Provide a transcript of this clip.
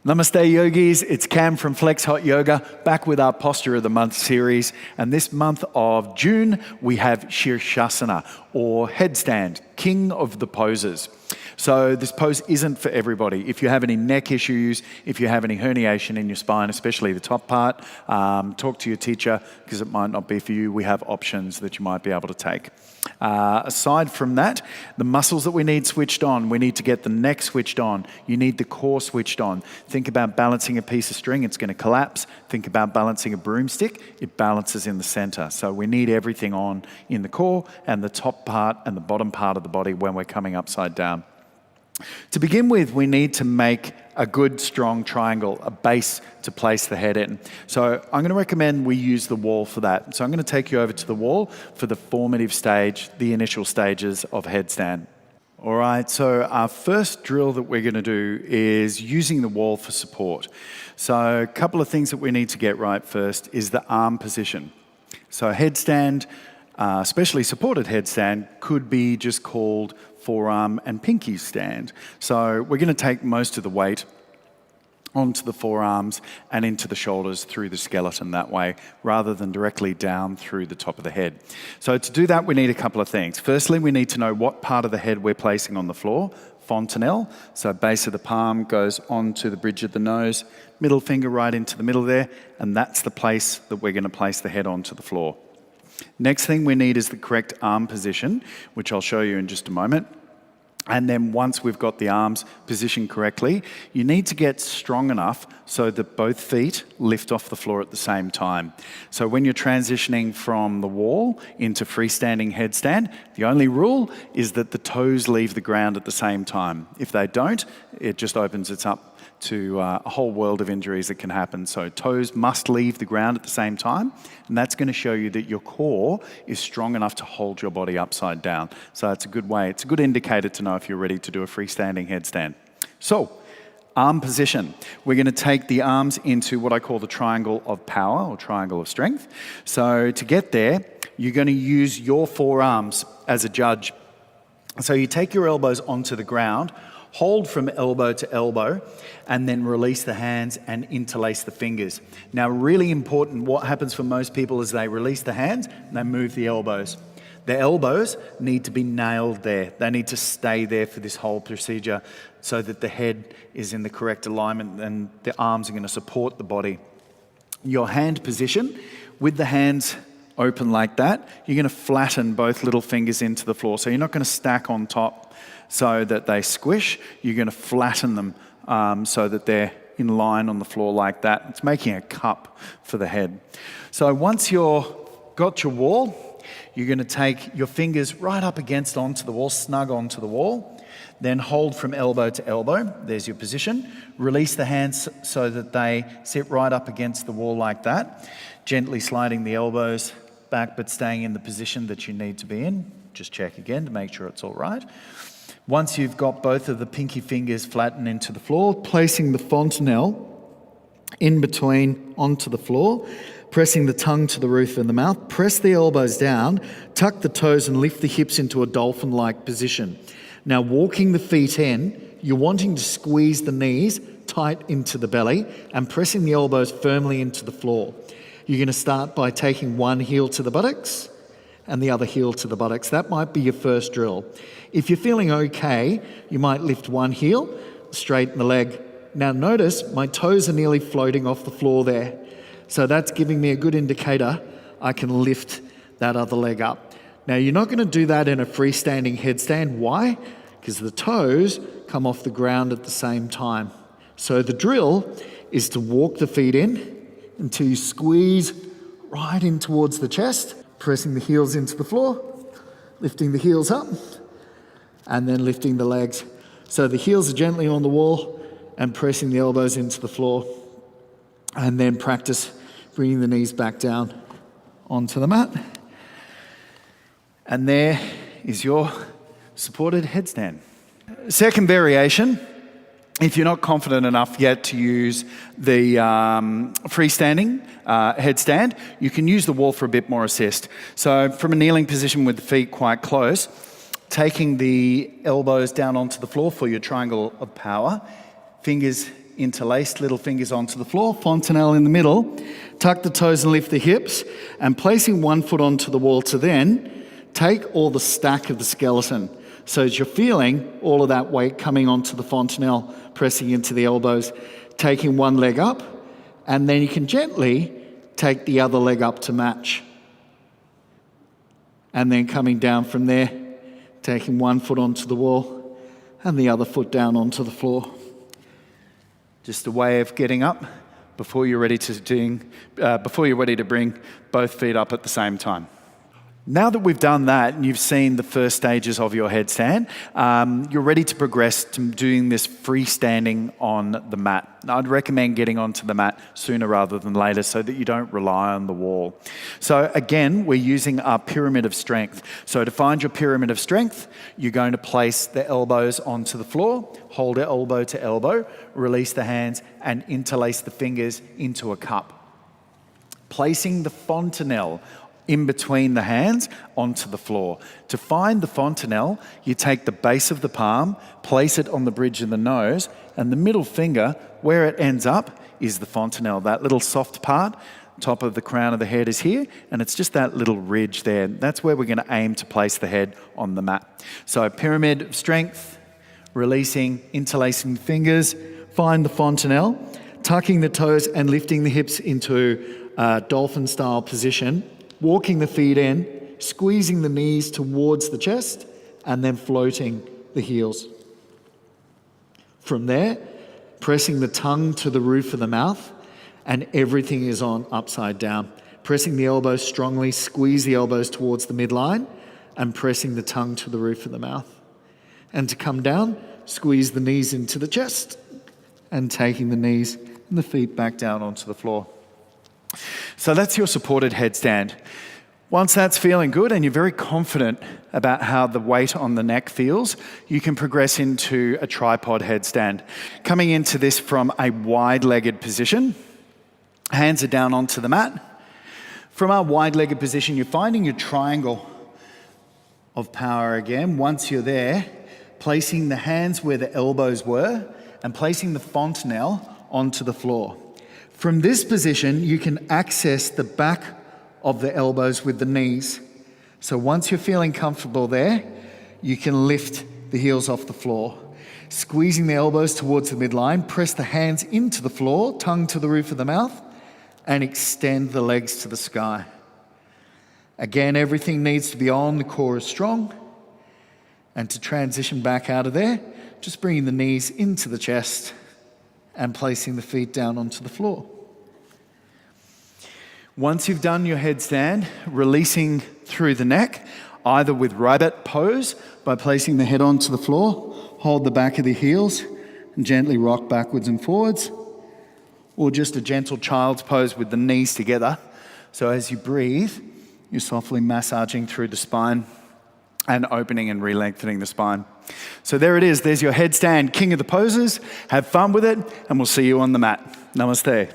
Namaste yogis, it's Cam from Flex Hot Yoga, back with our Posture of the Month series. And this month of June, we have Shirshasana, or Headstand, King of the Poses. So this pose isn't for everybody. If you have any neck issues, if you have any herniation in your spine, especially the top part, talk to your teacher because it might not be for you. We have options that you might be able to take. Aside from that, the muscles that we need switched on, we need to get the neck switched on. You need the core switched on. Think about balancing a piece of string, it's going to collapse. Think about balancing a broomstick, it balances in the center. So we need everything on in the core and the top part and the bottom part of the body when we're coming upside down. To begin with, we need to make a good, strong triangle, a base to place the head in. So I'm going to recommend we use the wall for that. So I'm going to take you over to the wall for the formative stage, the initial stages of headstand. All right, so our first drill that we're going to do is using the wall for support. So a couple of things that we need to get right first is the arm position. So headstand, especially supported headstand, could be just called forearm and pinky stand. So we're going to take most of the weight onto the forearms and into the shoulders through the skeleton that way, rather than directly down through the top of the head. So to do that, we need a couple of things. Firstly, we need to know what part of the head we're placing on the floor. Fontanelle, so base of the palm goes onto the bridge of the nose, middle finger right into the middle there, and that's the place that we're going to place the head onto the floor. Next thing we need is the correct arm position, which I'll show you in just a moment. And then once we've got the arms positioned correctly, you need to get strong enough so that both feet lift off the floor at the same time. So when you're transitioning from the wall into freestanding headstand, the only rule is that the toes leave the ground at the same time. If they don't, it just opens it up to a whole world of injuries that can happen. So toes must leave the ground at the same time, and that's going to show you that your core is strong enough to hold your body upside down. So that's a good way. It's a good indicator to know if you're ready to do a freestanding headstand. So, arm position. We're going to take the arms into what I call the triangle of power or triangle of strength. So to get there, you're going to use your forearms as a judge. So you take your elbows onto the ground, hold from elbow to elbow, and then release the hands and interlace the fingers. Now, really important, what happens for most people is they release the hands and they move the elbows. The elbows need to be nailed there. They need to stay there for this whole procedure so that the head is in the correct alignment and the arms are going to support the body. Your hand position, with the hands open like that, you're going to flatten both little fingers into the floor. So you're not going to stack on top so that they squish. You're going to flatten them so that they're in line on the floor like that. It's making a cup for the head. So once you've got your wall, you're going to take your fingers right up against onto the wall, snug onto the wall, then hold from elbow to elbow. There's your position. Release the hands so that they sit right up against the wall like that, gently sliding the elbows back but staying in the position that you need to be in. Just check again to make sure it's all right. Once you've got both of the pinky fingers flattened into the floor, placing the fontanelle in between onto the floor, pressing the tongue to the roof of the mouth, press the elbows down, tuck the toes and lift the hips into a dolphin-like position. Now walking the feet in, you're wanting to squeeze the knees tight into the belly and pressing the elbows firmly into the floor. You're going to start by taking one heel to the buttocks and the other heel to the buttocks. That might be your first drill. If you're feeling okay, you might lift one heel, straighten the leg. Now notice my toes are nearly floating off the floor there. So that's giving me a good indicator I can lift that other leg up. Now you're not going to do that in a freestanding headstand. Why? Because the toes come off the ground at the same time. So the drill is to walk the feet in until you squeeze right in towards the chest, pressing the heels into the floor, lifting the heels up, and then lifting the legs. So the heels are gently on the wall and pressing the elbows into the floor. And then practice bringing the knees back down onto the mat. And there is your supported headstand. Second variation, if you're not confident enough yet to use the freestanding headstand, you can use the wall for a bit more assist. So from a kneeling position with the feet quite close, taking the elbows down onto the floor for your triangle of power, fingers interlaced, little fingers onto the floor, fontanelle in the middle. Tuck the toes and lift the hips, and placing one foot onto the wall to then take all the stack of the skeleton. So as you're feeling all of that weight coming onto the fontanelle, pressing into the elbows, taking one leg up, and then you can gently take the other leg up to match. And then coming down from there, taking one foot onto the wall and the other foot down onto the floor. Just a way of getting up before you're ready to bring both feet up at the same time. Now that we've done that and you've seen the first stages of your headstand, you're ready to progress to doing this freestanding on the mat. I'd recommend getting onto the mat sooner rather than later so that you don't rely on the wall. So again, we're using our pyramid of strength. So to find your pyramid of strength, you're going to place the elbows onto the floor, hold it elbow to elbow, release the hands and interlace the fingers into a cup. Placing the fontanelle in between the hands onto the floor. To find the fontanelle, you take the base of the palm, place it on the bridge of the nose, and the middle finger, where it ends up, is the fontanelle. That little soft part, top of the crown of the head is here, and it's just that little ridge there. That's where we're going to aim to place the head on the mat. So pyramid of strength, releasing, interlacing the fingers, find the fontanelle, tucking the toes and lifting the hips into a dolphin-style position, walking the feet in, squeezing the knees towards the chest, and then floating the heels. From there, pressing the tongue to the roof of the mouth, and everything is on upside down. Pressing the elbows strongly, squeeze the elbows towards the midline, and pressing the tongue to the roof of the mouth. And to come down, squeeze the knees into the chest, and taking the knees and the feet back down onto the floor. So that's your supported headstand. Once that's feeling good and you're very confident about how the weight on the neck feels, you can progress into a tripod headstand. Coming into this from a wide-legged position, hands are down onto the mat. From our wide-legged position, you're finding your triangle of power again. Once you're there, placing the hands where the elbows were and placing the fontanelle onto the floor. From this position, you can access the back of the elbows with the knees. So once you're feeling comfortable there, you can lift the heels off the floor. Squeezing the elbows towards the midline, press the hands into the floor, tongue to the roof of the mouth, and extend the legs to the sky. Again, everything needs to be on, the core is strong. And to transition back out of there, just bringing the knees into the chest and placing the feet down onto the floor. Once you've done your headstand, releasing through the neck, either with rabbit pose by placing the head onto the floor, hold the back of the heels and gently rock backwards and forwards, or just a gentle child's pose with the knees together. So as you breathe, you're softly massaging through the spine and opening and re-lengthening the spine. So there it is. There's your headstand, king of the poses. Have fun with it, and we'll see you on the mat. Namaste.